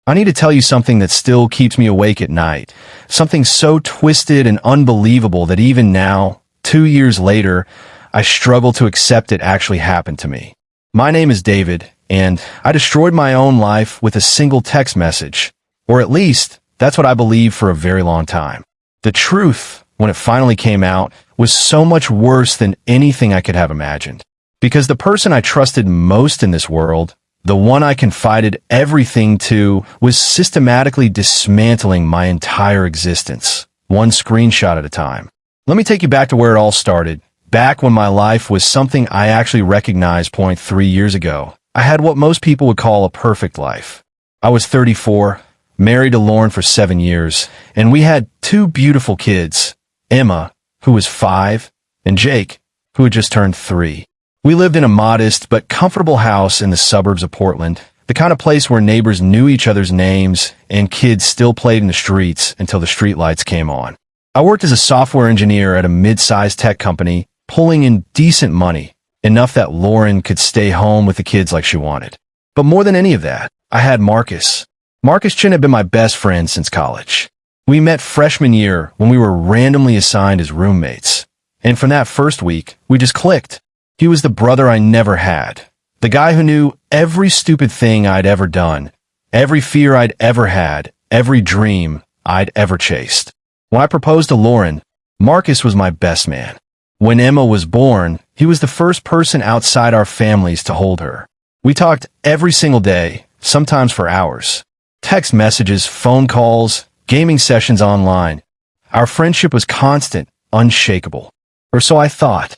I need to tell you something that still keeps me awake at night. Something so twisted and unbelievable that even now, 2 years later, I struggle to accept it actually happened to me. My name is David, and I destroyed my own life with a single text message. Or at least, that's what I believed for a very long time. The truth, when it finally came out, was so much worse than anything I could have imagined. Because the person I trusted most in this world, the one I confided everything to, was systematically dismantling my entire existence, one screenshot at a time. Let me take you back to where it all started, back when my life was something I actually recognized 3 years ago. I had what most people would call a perfect life. I was 34, married to Lauren for 7 years, and we had 2 beautiful kids, Emma, who was 5, and Jake, who had just turned 3. We lived in a modest but comfortable house in the suburbs of Portland, the kind of place where neighbors knew each other's names and kids still played in the streets until the streetlights came on. I worked as a software engineer at a mid-sized tech company, pulling in decent money, enough that Lauren could stay home with the kids like she wanted. But more than any of that, I had Marcus. Marcus Chin had been my best friend since college. We met freshman year when we were randomly assigned as roommates. And from that first week, we just clicked. He was the brother I never had. The guy who knew every stupid thing I'd ever done, every fear I'd ever had, every dream I'd ever chased. When I proposed to Lauren, Marcus was my best man. When Emma was born, he was the first person outside our families to hold her. We talked every single day, sometimes for hours. Text messages, phone calls, gaming sessions online. Our friendship was constant, unshakable. Or so I thought.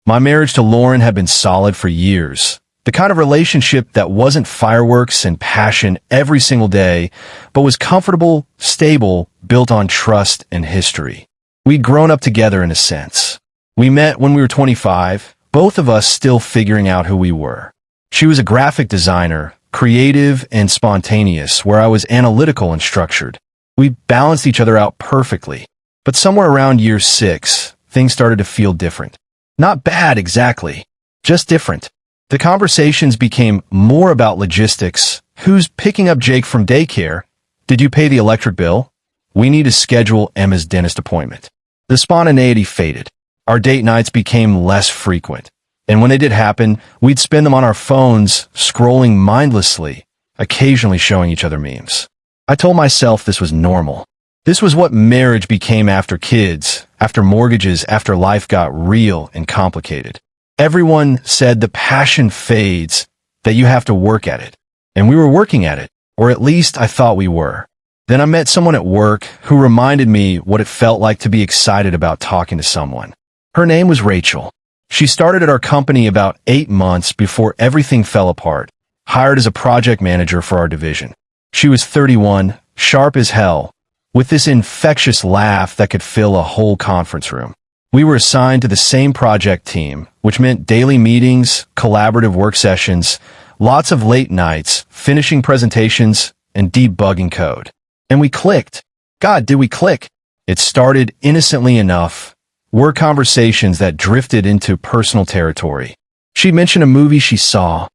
My marriage to Lauren had been solid for years. The kind of relationship that wasn't fireworks and passion every single day, but was comfortable, stable, built on trust and history. We'd grown up together in a sense. We met when we were 25, both of us still figuring out who we were. She was a graphic designer, creative and spontaneous, where I was analytical and structured. We balanced each other out perfectly. But somewhere around year 6, things started to feel different. Not bad exactly, just different. The conversations became more about logistics. Who's picking up Jake from daycare? Did you pay the electric bill? We need to schedule Emma's dentist appointment. The spontaneity faded. Our date nights became less frequent. And when they did happen, we'd spend them on our phones, scrolling mindlessly, occasionally showing each other memes. I told myself this was normal. This was what marriage became after kids, after mortgages, after life got real and complicated. Everyone said the passion fades, that you have to work at it. And we were working at it, or at least I thought we were. Then I met someone at work who reminded me what it felt like to be excited about talking to someone. Her name was Rachel. She started at our company about 8 months before everything fell apart, hired as a project manager for our division. She was 31, sharp as hell, with this infectious laugh that could fill a whole conference room. We were assigned to the same project team, which meant daily meetings, collaborative work sessions, lots of late nights, finishing presentations, and debugging code. And we clicked. God, did we click? It started innocently enough. Were conversations that drifted into personal territory. She'd mention a movie she saw.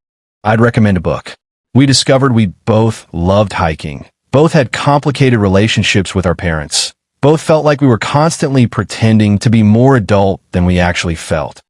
I'd recommend a book. We discovered we both loved hiking. Both had complicated relationships with our parents. Both felt like we were constantly pretending to be more adult than we actually felt.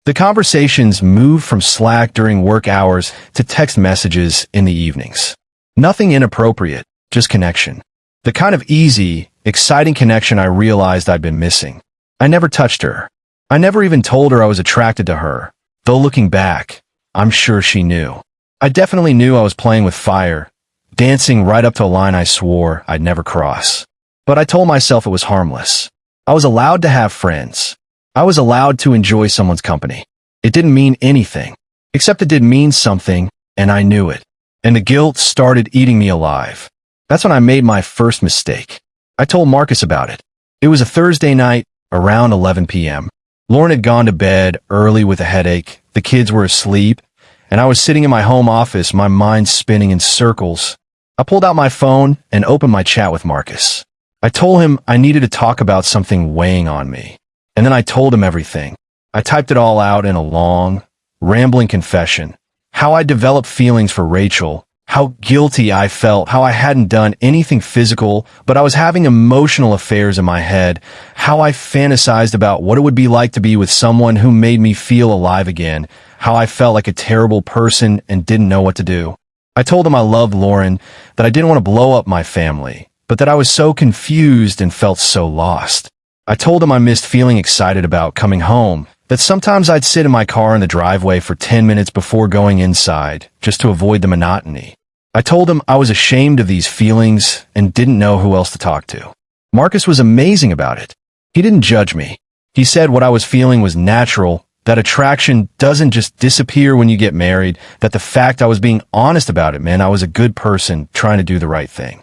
The conversations moved from Slack during work hours to text messages in the evenings. Nothing inappropriate, just connection. The kind of easy, exciting connection I realized I'd been missing. I never touched her. I never even told her I was attracted to her, though looking back, I'm sure she knew. I definitely knew I was playing with fire, dancing right up to a line I swore I'd never cross. But I told myself it was harmless. I was allowed to have friends. I was allowed to enjoy someone's company. It didn't mean anything, except it did mean something, and I knew it. And the guilt started eating me alive. That's when I made my first mistake. I told Marcus about it. It was a Thursday night, around 11 p.m. Lauren had gone to bed early with a headache, the kids were asleep, and I was sitting in my home office, my mind spinning in circles. I pulled out my phone and opened my chat with Marcus. I told him I needed to talk about something weighing on me. And then I told him everything. I typed it all out in a long, rambling confession. How I developed feelings for Rachel, how guilty I felt, how I hadn't done anything physical, but I was having emotional affairs in my head, how I fantasized about what it would be like to be with someone who made me feel alive again, how I felt like a terrible person and didn't know what to do. I told him I loved Lauren, that I didn't want to blow up my family, but that I was so confused and felt so lost. I told him I missed feeling excited about coming home, that sometimes I'd sit in my car in the driveway for 10 minutes before going inside, just to avoid the monotony. I told him I was ashamed of these feelings and didn't know who else to talk to. Marcus was amazing about it. He didn't judge me. He said what I was feeling was natural, that attraction doesn't just disappear when you get married, that the fact I was being honest about it meant I was a good person trying to do the right thing.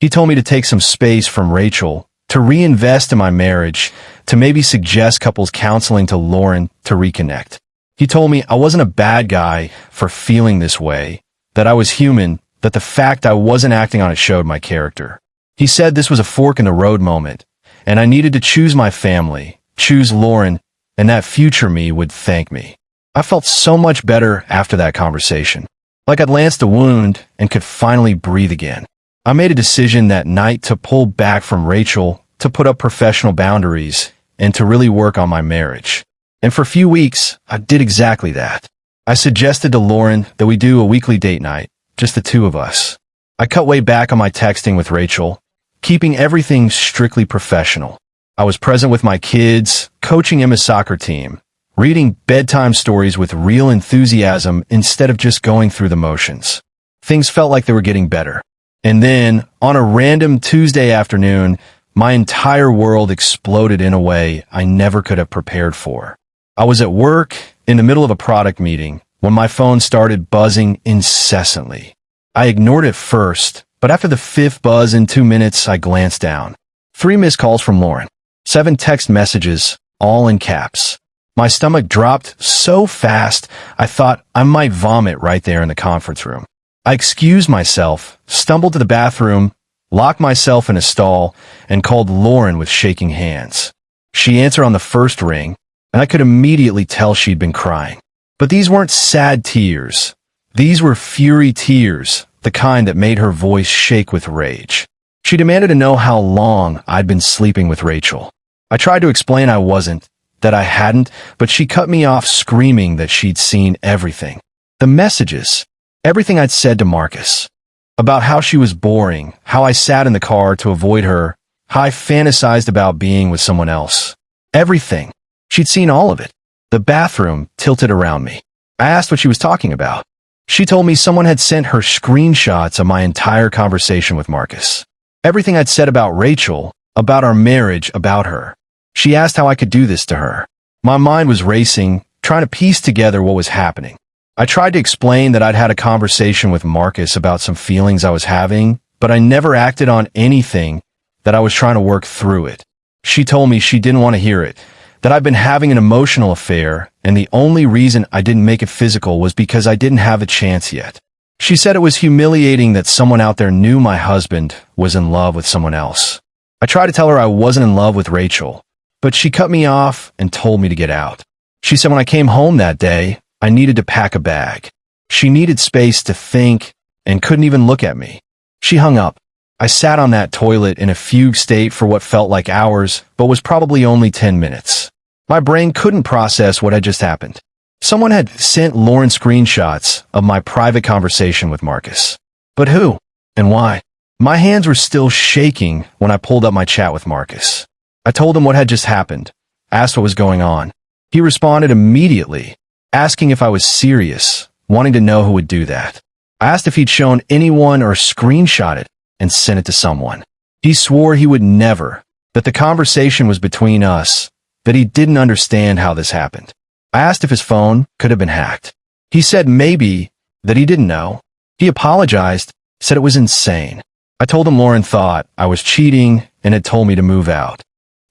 He told me to take some space from Rachel, to reinvest in my marriage, to maybe suggest couples counseling to Lauren to reconnect. He told me I wasn't a bad guy for feeling this way, that I was human, that the fact I wasn't acting on it showed my character. He said this was a fork in the road moment, and I needed to choose my family, choose Lauren, and that future me would thank me. I felt so much better after that conversation, like I'd lanced a wound and could finally breathe again. I made a decision that night to pull back from Rachel, to put up professional boundaries, and to really work on my marriage. And for a few weeks, I did exactly that. I suggested to Lauren that we do a weekly date night, just the two of us. I cut way back on my texting with Rachel, keeping everything strictly professional. I was present with my kids, coaching Emma's soccer team, reading bedtime stories with real enthusiasm instead of just going through the motions. Things felt like they were getting better. And then, on a random Tuesday afternoon, my entire world exploded in a way I never could have prepared for. I was at work, in the middle of a product meeting, when my phone started buzzing incessantly. I ignored it first, but after the fifth buzz in 2 minutes, I glanced down. 3 missed calls from Lauren. 7 text messages, all in caps. My stomach dropped so fast, I thought I might vomit right there in the conference room. I excused myself, stumbled to the bathroom, locked myself in a stall, and called Lauren with shaking hands. She answered on the first ring, and I could immediately tell she'd been crying. But these weren't sad tears. These were fury tears, the kind that made her voice shake with rage. She demanded to know how long I'd been sleeping with Rachel. I tried to explain I wasn't, that I hadn't, but she cut me off screaming that she'd seen everything. The messages, everything I'd said to Marcus, about how she was boring, how I sat in the car to avoid her, how I fantasized about being with someone else. Everything. She'd seen all of it. The bathroom tilted around me. I asked what she was talking about. She told me someone had sent her screenshots of my entire conversation with Marcus. Everything I'd said about Rachel, about our marriage, about her. She asked how I could do this to her. My mind was racing, trying to piece together what was happening. I tried to explain that I'd had a conversation with Marcus about some feelings I was having, but I never acted on anything, that I was trying to work through it. She told me she didn't want to hear it, that I'd been having an emotional affair, and the only reason I didn't make it physical was because I didn't have a chance yet. She said it was humiliating that someone out there knew my husband was in love with someone else. I tried to tell her I wasn't in love with Rachel, but she cut me off and told me to get out. She said when I came home that day, I needed to pack a bag. She needed space to think and couldn't even look at me. She hung up. I sat on that toilet in a fugue state for what felt like hours, but was probably only 10 minutes. My brain couldn't process what had just happened. Someone had sent Lauren screenshots of my private conversation with Marcus. But who? And why? My hands were still shaking when I pulled up my chat with Marcus. I told him what had just happened, asked what was going on. He responded immediately, asking if I was serious, wanting to know who would do that. I asked if he'd shown anyone or screenshot it and sent it to someone. He swore he would never, that the conversation was between us, that he didn't understand how this happened. I asked if his phone could have been hacked. He said maybe, that he didn't know. He apologized, said it was insane. I told him Lauren thought I was cheating and had told me to move out.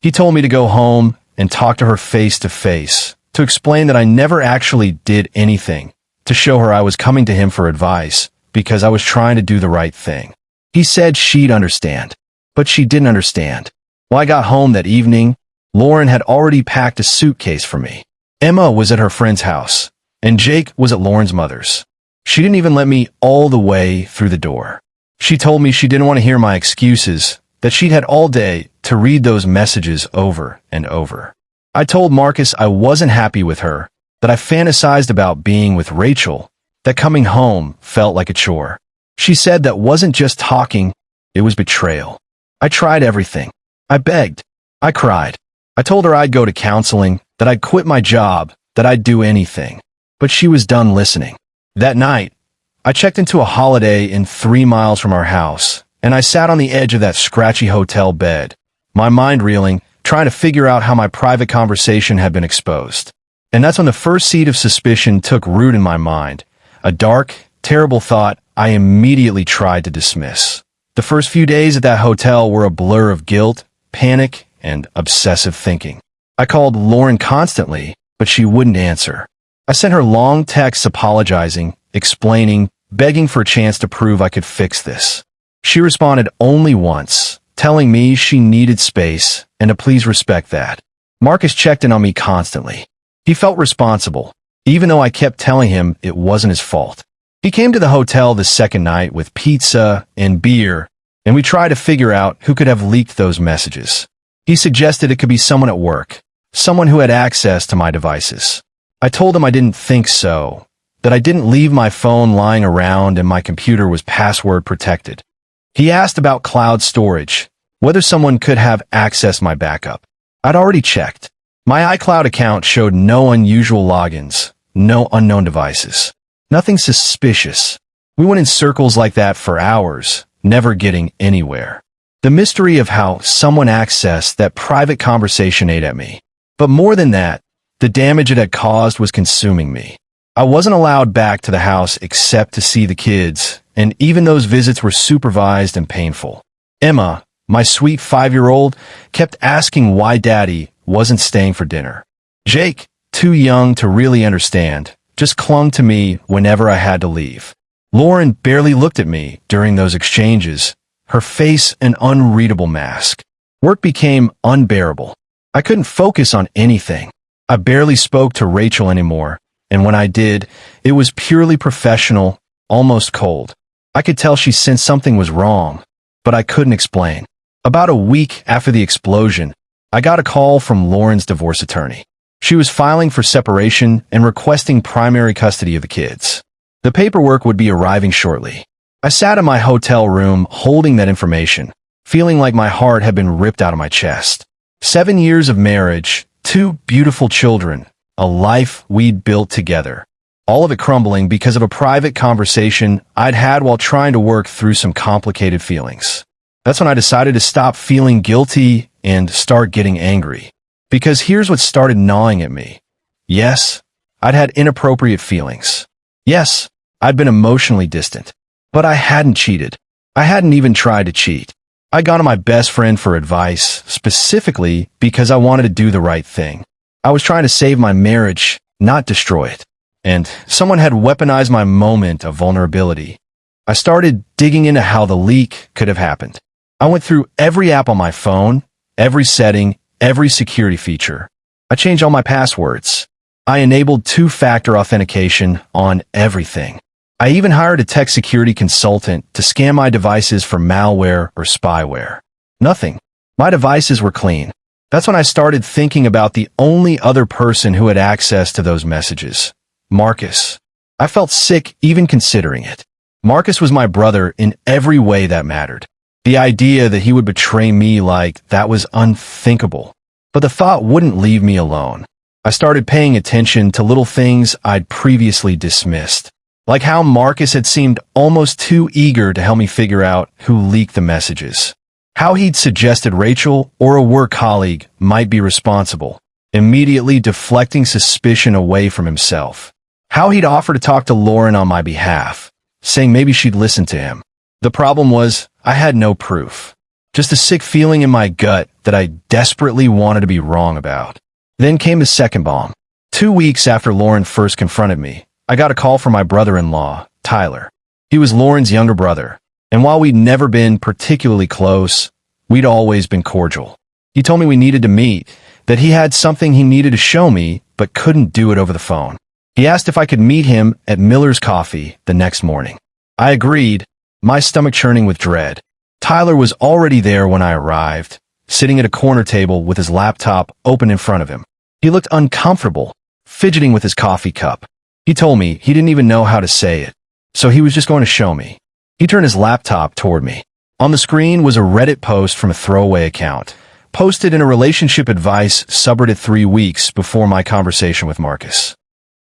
He told me to go home and talk to her face to face, to explain that I never actually did anything, to show her I was coming to him for advice because I was trying to do the right thing. He said she'd understand, but she didn't understand. When I got home that evening, Lauren had already packed a suitcase for me. Emma was at her friend's house, and Jake was at Lauren's mother's. She didn't even let me all the way through the door. She told me she didn't want to hear my excuses, that she'd had all day to read those messages over and over. I told Marcus I wasn't happy with her, that I fantasized about being with Rachel, that coming home felt like a chore. She said that wasn't just talking, it was betrayal. I tried everything. I begged. I cried. I told her I'd go to counseling, that I'd quit my job, that I'd do anything. But she was done listening. That night, I checked into a Holiday Inn 3 miles from our house, and I sat on the edge of that scratchy hotel bed, my mind reeling, trying to figure out how my private conversation had been exposed. And that's when the first seed of suspicion took root in my mind, a dark, terrible thought I immediately tried to dismiss. The first few days at that hotel were a blur of guilt, panic, and obsessive thinking. I called Lauren constantly, but she wouldn't answer. I sent her long texts apologizing, explaining, begging for a chance to prove I could fix this. She responded only once, telling me she needed space and to please respect that. Marcus checked in on me constantly. He felt responsible, even though I kept telling him it wasn't his fault. He came to the hotel the second night with pizza and beer, and we tried to figure out who could have leaked those messages. He suggested it could be someone at work, someone who had access to my devices. I told him I didn't think so, that I didn't leave my phone lying around and my computer was password protected. He asked about cloud storage, whether someone could have accessed my backup. I'd already checked. My iCloud account showed no unusual logins, no unknown devices, nothing suspicious. We went in circles like that for hours, never getting anywhere. The mystery of how someone accessed that private conversation ate at me. But more than that, the damage it had caused was consuming me. I wasn't allowed back to the house except to see the kids, and even those visits were supervised and painful. Emma, my sweet 5-year-old, kept asking why Daddy wasn't staying for dinner. Jake, too young to really understand, just clung to me whenever I had to leave. Lauren barely looked at me during those exchanges, her face an unreadable mask. Work became unbearable. I couldn't focus on anything. I barely spoke to Rachel anymore, and when I did, it was purely professional, almost cold. I could tell she sensed something was wrong, but I couldn't explain. About a week after the explosion, I got a call from Lauren's divorce attorney. She was filing for separation and requesting primary custody of the kids. The paperwork would be arriving shortly. I sat in my hotel room holding that information, feeling like my heart had been ripped out of my chest. 7 years of marriage, 2 beautiful children, a life we'd built together. All of it crumbling because of a private conversation I'd had while trying to work through some complicated feelings. That's when I decided to stop feeling guilty and start getting angry. Because here's what started gnawing at me. Yes, I'd had inappropriate feelings. Yes, I'd been emotionally distant. But I hadn't cheated. I hadn't even tried to cheat. I'd gone to my best friend for advice, specifically because I wanted to do the right thing. I was trying to save my marriage, not destroy it. And someone had weaponized my moment of vulnerability. I started digging into how the leak could have happened. I went through every app on my phone, every setting, every security feature. I changed all my passwords. I enabled 2-factor authentication on everything. I even hired a tech security consultant to scan my devices for malware or spyware. Nothing. My devices were clean. That's when I started thinking about the only other person who had access to those messages. Marcus. I felt sick even considering it. Marcus was my brother in every way that mattered. The idea that he would betray me like that was unthinkable. But the thought wouldn't leave me alone. I started paying attention to little things I'd previously dismissed. Like how Marcus had seemed almost too eager to help me figure out who leaked the messages. How he'd suggested Rachel or a work colleague might be responsible, immediately deflecting suspicion away from himself. How he'd offer to talk to Lauren on my behalf, saying maybe she'd listen to him. The problem was, I had no proof. Just a sick feeling in my gut that I desperately wanted to be wrong about. Then came the second bomb. 2 weeks after Lauren first confronted me, I got a call from my brother-in-law, Tyler. He was Lauren's younger brother, and while we'd never been particularly close, we'd always been cordial. He told me we needed to meet, that he had something he needed to show me, but couldn't do it over the phone. He asked if I could meet him at Miller's Coffee the next morning. I agreed, my stomach churning with dread. Tyler was already there when I arrived, sitting at a corner table with his laptop open in front of him. He looked uncomfortable, fidgeting with his coffee cup. He told me he didn't even know how to say it, so he was just going to show me. He turned his laptop toward me. On the screen was a Reddit post from a throwaway account, posted in a relationship advice subreddit 3 weeks before my conversation with Marcus.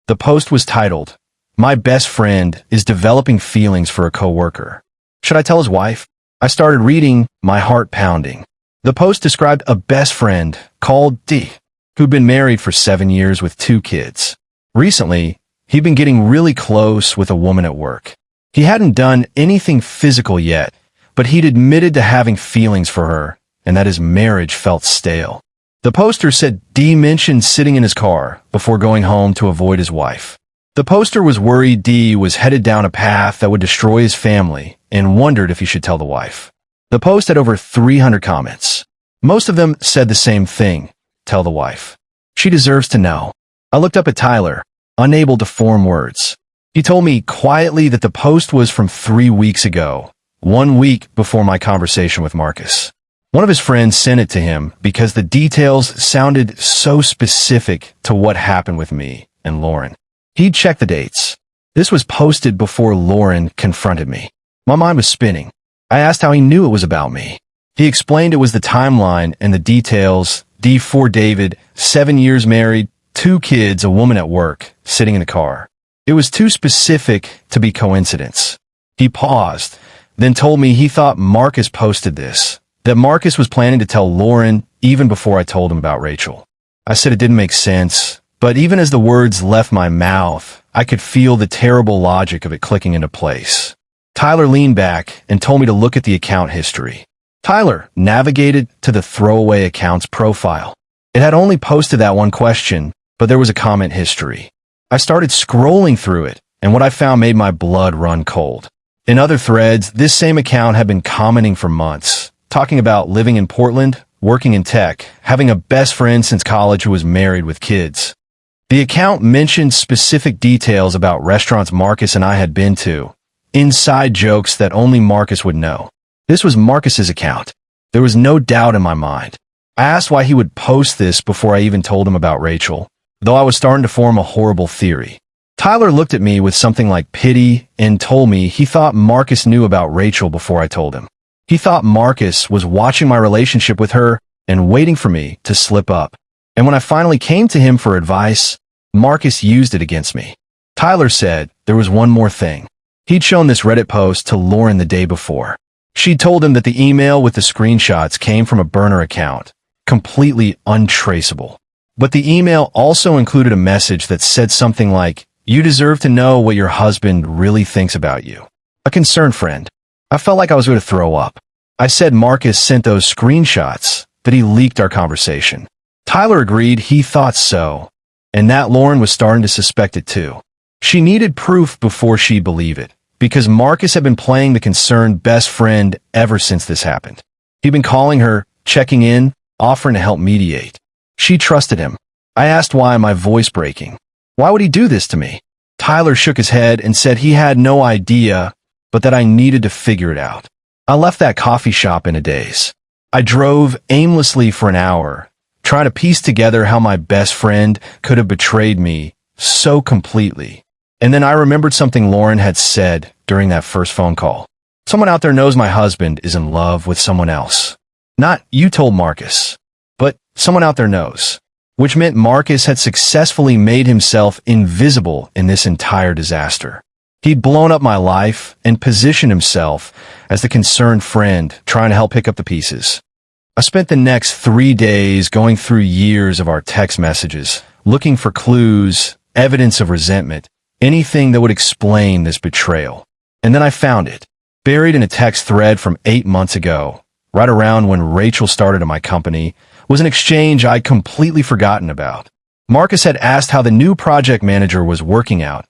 The post was titled, "My best friend is developing feelings for a coworker. Should I tell his wife?" I started reading, my heart pounding. The post described a best friend called D, who'd been married for 7 years with 2 kids. Recently, he'd been getting really close with a woman at work. He hadn't done anything physical yet, but he'd admitted to having feelings for her, and that his marriage felt stale. The poster said D mentioned sitting in his car before going home to avoid his wife. The poster was worried D was headed down a path that would destroy his family and wondered if he should tell the wife. The post had over 300 comments. Most of them said the same thing, tell the wife. She deserves to know. I looked up at Tyler, unable to form words. He told me quietly that the post was from 3 weeks ago, 1 week before my conversation with Marcus. One of his friends sent it to him because the details sounded so specific to what happened with me and Lauren. He'd checked the dates. This was posted before Lauren confronted me. My mind was spinning. I asked how he knew it was about me. He explained it was the timeline and the details. D4 David, 7 years married, 2 kids, a woman at work, sitting in a car. It was too specific to be coincidence. He paused, then told me he thought Marcus posted this, that Marcus was planning to tell Lauren even before I told him about Rachel. I said it didn't make sense, but even as the words left my mouth, I could feel the terrible logic of it clicking into place. Tyler leaned back and told me to look at the account history. Tyler navigated to the throwaway account's profile. It had only posted that one question, but there was a comment history. I started scrolling through it, and what I found made my blood run cold. In other threads, this same account had been commenting for months, talking about living in Portland, working in tech, having a best friend since college who was married with kids. The account mentioned specific details about restaurants Marcus and I had been to, inside jokes that only Marcus would know. This was Marcus's account. There was no doubt in my mind. I asked why he would post this before I even told him about Rachel, though I was starting to form a horrible theory. Tyler looked at me with something like pity and told me he thought Marcus knew about Rachel before I told him. He thought Marcus was watching my relationship with her and waiting for me to slip up. And when I finally came to him for advice, Marcus used it against me. Tyler said there was one more thing. He'd shown this Reddit post to Lauren the day before. She'd told him that the email with the screenshots came from a burner account, completely untraceable. But the email also included a message that said something like, "You deserve to know what your husband really thinks about you. A concerned friend." I felt like I was going to throw up. I said Marcus sent those screenshots, that he leaked our conversation. Tyler agreed he thought so, and that Lauren was starting to suspect it too. She needed proof before she'd believe it, because Marcus had been playing the concerned best friend ever since this happened. He'd been calling her, checking in, offering to help mediate. She trusted him. I asked why, my voice breaking. Why would he do this to me? Tyler shook his head and said he had no idea, but that I needed to figure it out. I left that coffee shop in a daze. I drove aimlessly for an hour, trying to piece together how my best friend could have betrayed me so completely. And then I remembered something Lauren had said during that first phone call. Someone out there knows my husband is in love with someone else. Not you told Marcus, but someone out there knows. Which meant Marcus had successfully made himself invisible in this entire disaster. He'd blown up my life and positioned himself as the concerned friend trying to help pick up the pieces. I spent the next 3 days going through years of our text messages, looking for clues, evidence of resentment, anything that would explain this betrayal. And then I found it, buried in a text thread from 8 months ago, right around when Rachel started at my company, was an exchange I'd completely forgotten about. Marcus had asked how the new project manager was working out,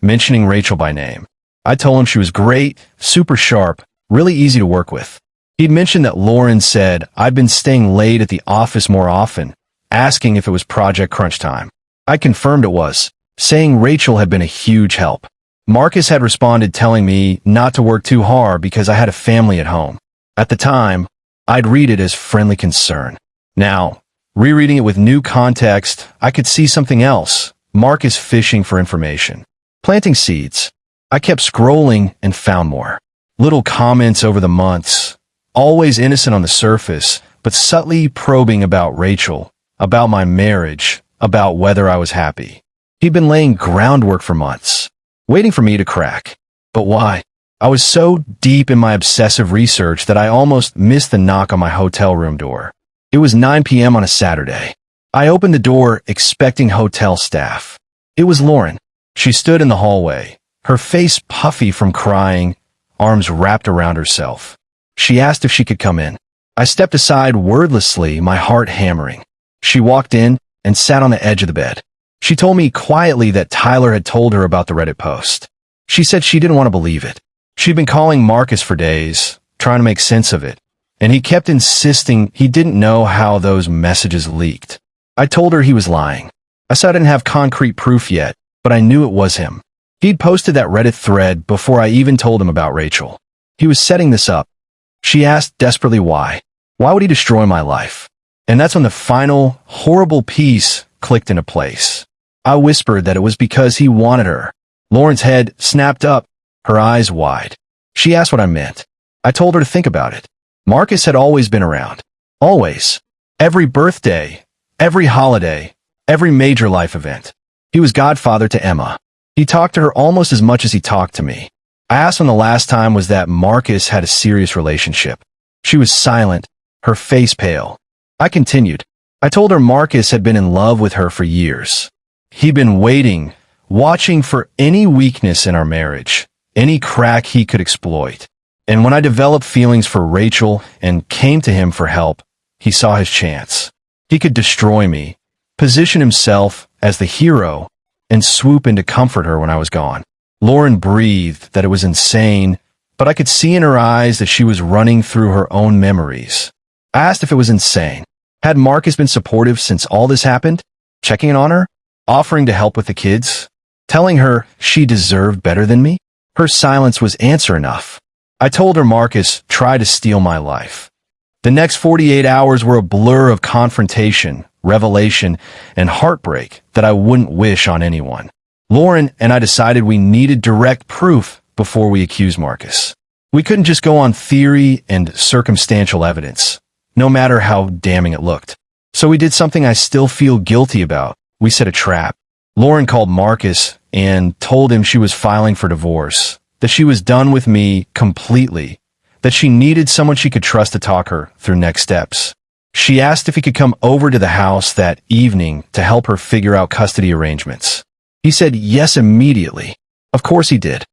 mentioning Rachel by name. I told him she was great, super sharp, really easy to work with. He'd mentioned that Lauren said I'd been staying late at the office more often, asking if it was project crunch time. I confirmed it was, saying Rachel had been a huge help. Marcus had responded telling me not to work too hard because I had a family at home. At the time, I'd read it as friendly concern. Now, rereading it with new context, I could see something else. Marcus fishing for information. Planting seeds. I kept scrolling and found more. Little comments over the months, always innocent on the surface, but subtly probing about Rachel, about my marriage, about whether I was happy. He'd been laying groundwork for months, waiting for me to crack. But why? I was so deep in my obsessive research that I almost missed the knock on my hotel room door. It was 9 p.m. on a Saturday. I opened the door expecting hotel staff. It was Lauren. She stood in the hallway, her face puffy from crying, arms wrapped around herself. She asked if she could come in. I stepped aside wordlessly, my heart hammering. She walked in and sat on the edge of the bed. She told me quietly that Tyler had told her about the Reddit post. She said she didn't want to believe it. She'd been calling Marcus for days, trying to make sense of it, and he kept insisting he didn't know how those messages leaked. I told her he was lying. I said I didn't have concrete proof yet, but I knew it was him. He'd posted that Reddit thread before I even told him about Rachel. He was setting this up. She asked desperately why. Why would he destroy my life? And that's when the final, horrible piece clicked into place. I whispered that it was because he wanted her. Lauren's head snapped up, her eyes wide. She asked what I meant. I told her to think about it. Marcus had always been around. Always. Every birthday, every holiday, every major life event. He was godfather to Emma. He talked to her almost as much as he talked to me. I asked when the last time was that Marcus had a serious relationship. She was silent, her face pale. I continued. I told her Marcus had been in love with her for years. He'd been waiting, watching for any weakness in our marriage, any crack he could exploit. And when I developed feelings for Rachel and came to him for help, he saw his chance. He could destroy me, position himself as the hero, and swoop in to comfort her when I was gone. Lauren breathed that it was insane, but I could see in her eyes that she was running through her own memories. I asked if it was insane. Had Marcus been supportive since all this happened? Checking in on her? Offering to help with the kids? Telling her she deserved better than me? Her silence was answer enough. I told her Marcus tried to steal my life. The next 48 hours were a blur of confrontation, revelation, and heartbreak that I wouldn't wish on anyone. Lauren and I decided we needed direct proof before we accused Marcus. We couldn't just go on theory and circumstantial evidence, no matter how damning it looked. So we did something I still feel guilty about. We set a trap. Lauren called Marcus and told him she was filing for divorce, that she was done with me completely, that she needed someone she could trust to talk her through next steps. She asked if he could come over to the house that evening to help her figure out custody arrangements. He said yes immediately. Of course he did.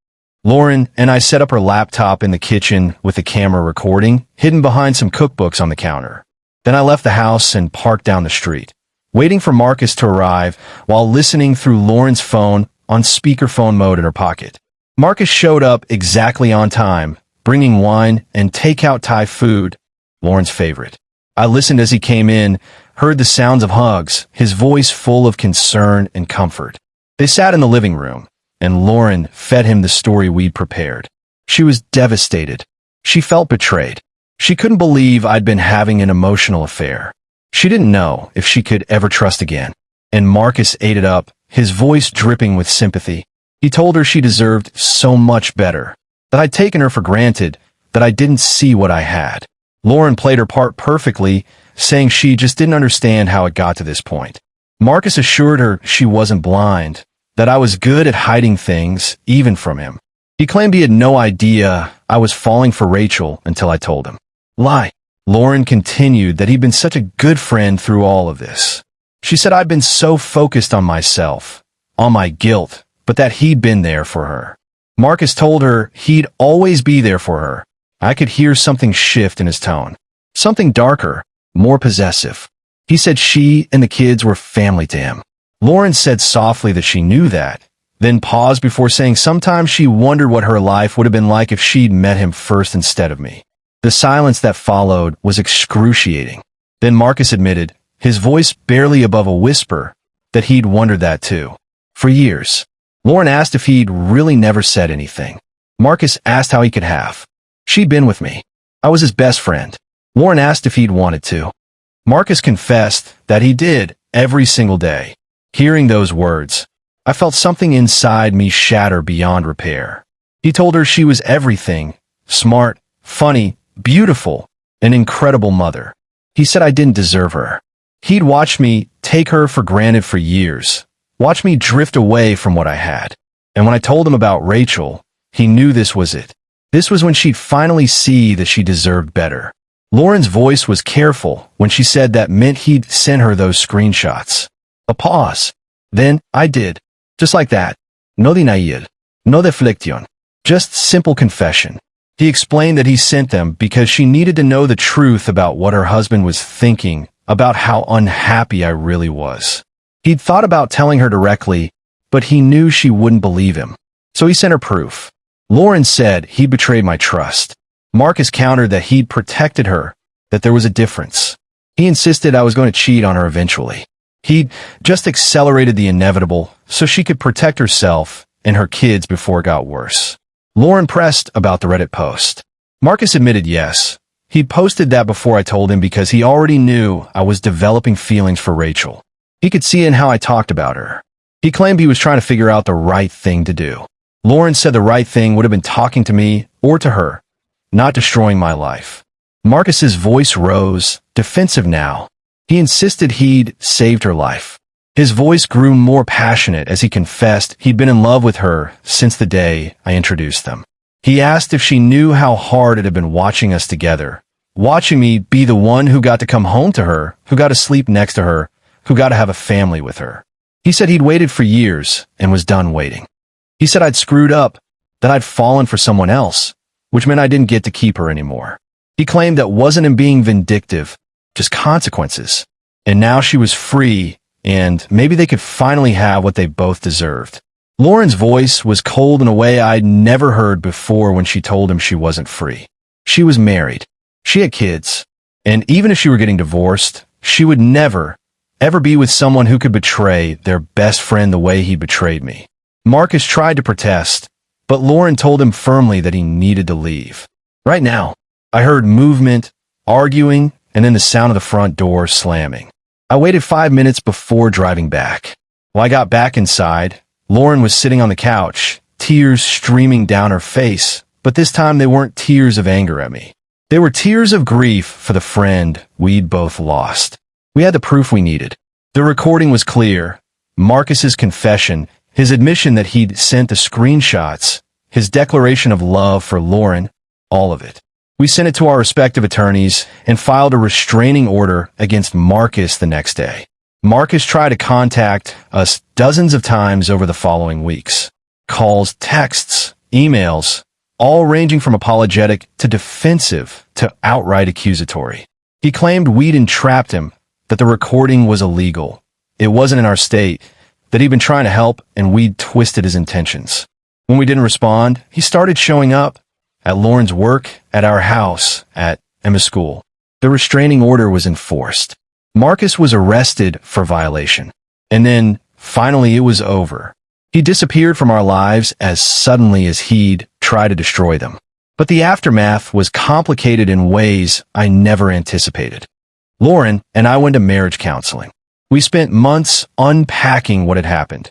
Lauren and I set up her laptop in the kitchen with the camera recording, hidden behind some cookbooks on the counter. Then I left the house and parked down the street, waiting for Marcus to arrive while listening through Lauren's phone on speakerphone mode in her pocket. Marcus showed up exactly on time, bringing wine and takeout Thai food, Lauren's favorite. I listened as he came in, heard the sounds of hugs, his voice full of concern and comfort. They sat in the living room, and Lauren fed him the story we'd prepared. She was devastated. She felt betrayed. She couldn't believe I'd been having an emotional affair. She didn't know if she could ever trust again. And Marcus ate it up, his voice dripping with sympathy. He told her she deserved so much better, that I'd taken her for granted, that I didn't see what I had. Lauren played her part perfectly, saying she just didn't understand how it got to this point. Marcus assured her she wasn't blind, that I was good at hiding things, even from him. He claimed he had no idea I was falling for Rachel until I told him. Lie. Lauren continued that he'd been such a good friend through all of this. She said I'd been so focused on myself, on my guilt, but that he'd been there for her. Marcus told her he'd always be there for her. I could hear something shift in his tone. Something darker, more possessive. He said she and the kids were family to him. Lauren said softly that she knew that, then paused before saying sometimes she wondered what her life would have been like if she'd met him first instead of me. The silence that followed was excruciating. Then Marcus admitted, his voice barely above a whisper, that he'd wondered that too. For years. Lauren asked if he'd really never said anything. Marcus asked how he could have. She'd been with me. I was his best friend. Lauren asked if he'd wanted to. Marcus confessed that he did every single day. Hearing those words, I felt something inside me shatter beyond repair. He told her she was everything, smart, funny, beautiful, an incredible mother. He said I didn't deserve her. He'd watched me take her for granted for years, watch me drift away from what I had. And when I told him about Rachel, he knew this was it. This was when she'd finally see that she deserved better. Lauren's voice was careful when she said that meant he'd sent her those screenshots. A pause. Then, I did. Just like that. No denial. No deflection. Just simple confession. He explained that he sent them because she needed to know the truth about what her husband was thinking, about how unhappy I really was. He'd thought about telling her directly, but he knew she wouldn't believe him. So he sent her proof. Lauren said he'd betrayed my trust. Marcus countered that he'd protected her, that there was a difference. He insisted I was going to cheat on her eventually. He'd just accelerated the inevitable so she could protect herself and her kids before it got worse. Lauren pressed about the Reddit post. Marcus admitted yes. He'd posted that before I told him because he already knew I was developing feelings for Rachel. He could see it in how I talked about her. He claimed he was trying to figure out the right thing to do. Lauren said the right thing would have been talking to me or to her, not destroying my life. Marcus's voice rose, defensive now. He insisted he'd saved her life. His voice grew more passionate as he confessed he'd been in love with her since the day I introduced them. He asked if she knew how hard it had been watching us together, watching me be the one who got to come home to her, who got to sleep next to her, who got to have a family with her. He said he'd waited for years and was done waiting. He said I'd screwed up, that I'd fallen for someone else, which meant I didn't get to keep her anymore. He claimed that wasn't him being vindictive, just consequences. And now she was free, and maybe they could finally have what they both deserved. Lauren's voice was cold in a way I'd never heard before when she told him she wasn't free. She was married. She had kids. And even if she were getting divorced, she would never, ever be with someone who could betray their best friend the way he betrayed me. Marcus tried to protest, but Lauren told him firmly that he needed to leave. Right now, I heard movement, arguing, and then the sound of the front door slamming. I waited 5 minutes before driving back. When I got back inside, Lauren was sitting on the couch, tears streaming down her face, but this time they weren't tears of anger at me. They were tears of grief for the friend we'd both lost. We had the proof we needed. The recording was clear. Marcus's confession, his admission that he'd sent the screenshots, his declaration of love for Lauren, all of it. We sent it to our respective attorneys and filed a restraining order against Marcus the next day. Marcus tried to contact us dozens of times over the following weeks. Calls, texts, emails, all ranging from apologetic to defensive to outright accusatory. He claimed we'd entrapped him, that the recording was illegal. It wasn't in our state, that he'd been trying to help and we'd twisted his intentions. When we didn't respond, he started showing up at Lauren's work, at our house, at Emma's school. The restraining order was enforced. Marcus was arrested for violation. And then, finally, it was over. He disappeared from our lives as suddenly as he'd tried to destroy them. But the aftermath was complicated in ways I never anticipated. Lauren and I went to marriage counseling. We spent months unpacking what had happened.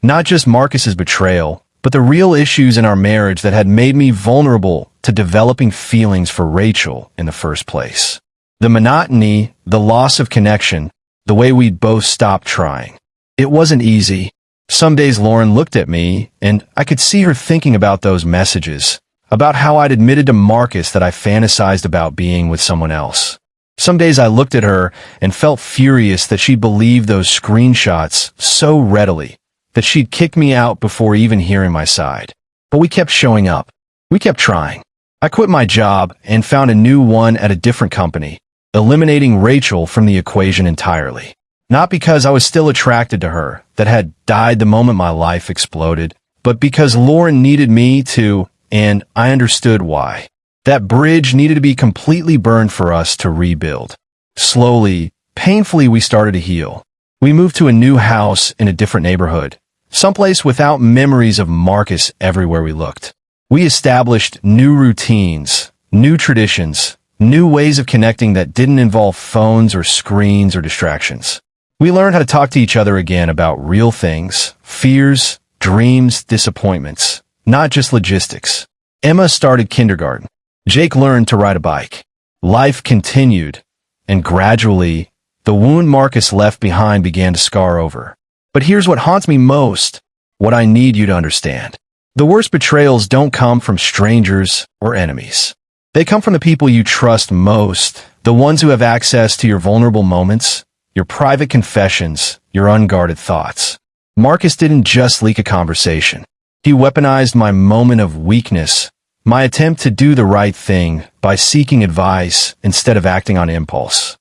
Not just Marcus's betrayal, but the real issues in our marriage that had made me vulnerable to developing feelings for Rachel in the first place. The monotony, the loss of connection, the way we'd both stopped trying. It wasn't easy. Some days Lauren looked at me, and I could see her thinking about those messages, about how I'd admitted to Marcus that I fantasized about being with someone else. Some days I looked at her and felt furious that she believed those screenshots so readily, that she'd kick me out before even hearing my side. But we kept showing up. We kept trying. I quit my job and found a new one at a different company, eliminating Rachel from the equation entirely. Not because I was still attracted to her, that had died the moment my life exploded, but because Lauren needed me to, and I understood why. That bridge needed to be completely burned for us to rebuild. Slowly, painfully, we started to heal. We moved to a new house in a different neighborhood, someplace without memories of Marcus everywhere we looked. We established new routines, new traditions, new ways of connecting that didn't involve phones or screens or distractions. We learned how to talk to each other again about real things, fears, dreams, disappointments, not just logistics. Emma started kindergarten. Jake learned to ride a bike. Life continued, and gradually, the wound Marcus left behind began to scar over. But here's what haunts me most, what I need you to understand. The worst betrayals don't come from strangers or enemies. They come from the people you trust most, the ones who have access to your vulnerable moments, your private confessions, your unguarded thoughts. Marcus didn't just leak a conversation. He weaponized my moment of weakness, my attempt to do the right thing by seeking advice instead of acting on impulse.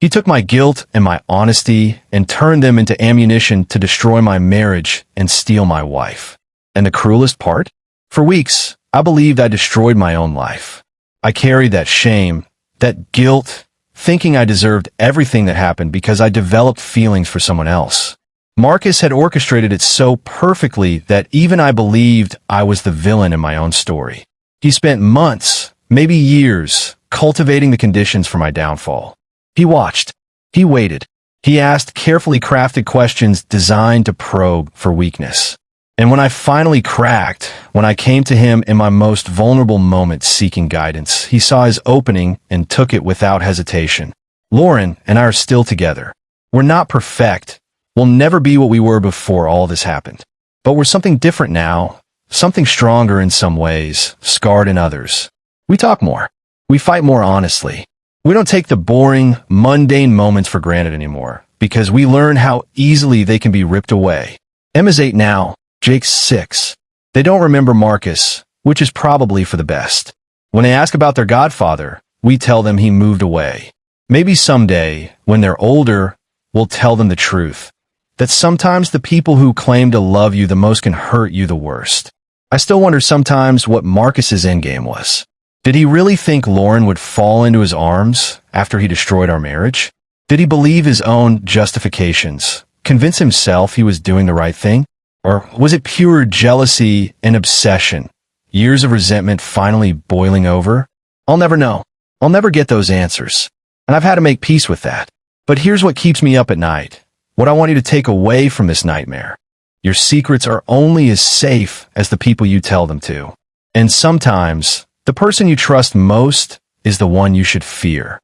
He took my guilt and my honesty and turned them into ammunition to destroy my marriage and steal my wife. And the cruelest part? For weeks, I believed I destroyed my own life. I carried that shame, that guilt, thinking I deserved everything that happened because I developed feelings for someone else. Marcus had orchestrated it so perfectly that even I believed I was the villain in my own story. He spent months, maybe years, cultivating the conditions for my downfall. He watched. He waited. He asked carefully crafted questions designed to probe for weakness. And when I finally cracked, when I came to him in my most vulnerable moment seeking guidance, he saw his opening and took it without hesitation. Lauren and I are still together. We're not perfect. We'll never be what we were before all this happened. But we're something different now, something stronger in some ways, scarred in others. We talk more. We fight more honestly. We don't take the boring, mundane moments for granted anymore, because we learn how easily they can be ripped away. Emma's 8 now, Jake's 6. They don't remember Marcus, which is probably for the best. When they ask about their godfather, we tell them he moved away. Maybe someday, when they're older, we'll tell them the truth. That sometimes the people who claim to love you the most can hurt you the worst. I still wonder sometimes what Marcus's endgame was. Did he really think Lauren would fall into his arms after he destroyed our marriage? Did he believe his own justifications, convince himself he was doing the right thing? Or was it pure jealousy and obsession, years of resentment finally boiling over? I'll never know. I'll never get those answers. And I've had to make peace with that. But here's what keeps me up at night. What I want you to take away from this nightmare. Your secrets are only as safe as the people you tell them to. And sometimes, the person you trust most is the one you should fear.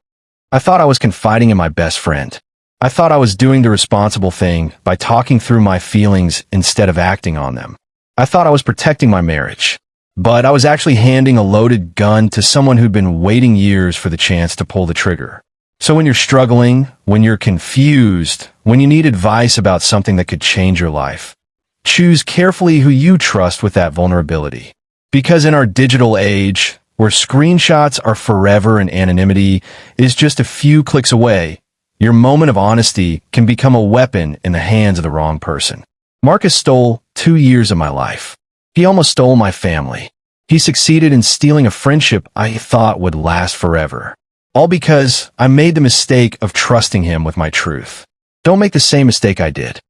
I thought I was confiding in my best friend. I thought I was doing the responsible thing by talking through my feelings instead of acting on them. I thought I was protecting my marriage. But I was actually handing a loaded gun to someone who'd been waiting years for the chance to pull the trigger. So when you're struggling, when you're confused, when you need advice about something that could change your life, choose carefully who you trust with that vulnerability. Because in our digital age, where screenshots are forever and anonymity is just a few clicks away, your moment of honesty can become a weapon in the hands of the wrong person. Marcus stole 2 years of my life. He almost stole my family. He succeeded in stealing a friendship I thought would last forever. All because I made the mistake of trusting him with my truth. Don't make the same mistake I did.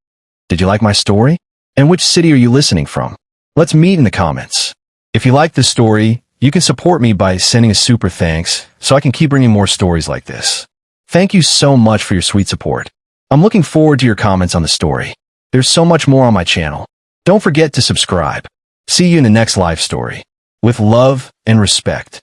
Did you like my story? And which city are you listening from? Let's meet in the comments. If you like this story, you can support me by sending a super thanks so I can keep bringing more stories like this. Thank you so much for your sweet support. I'm looking forward to your comments on the story. There's so much more on my channel. Don't forget to subscribe. See you in the next live story. With love and respect.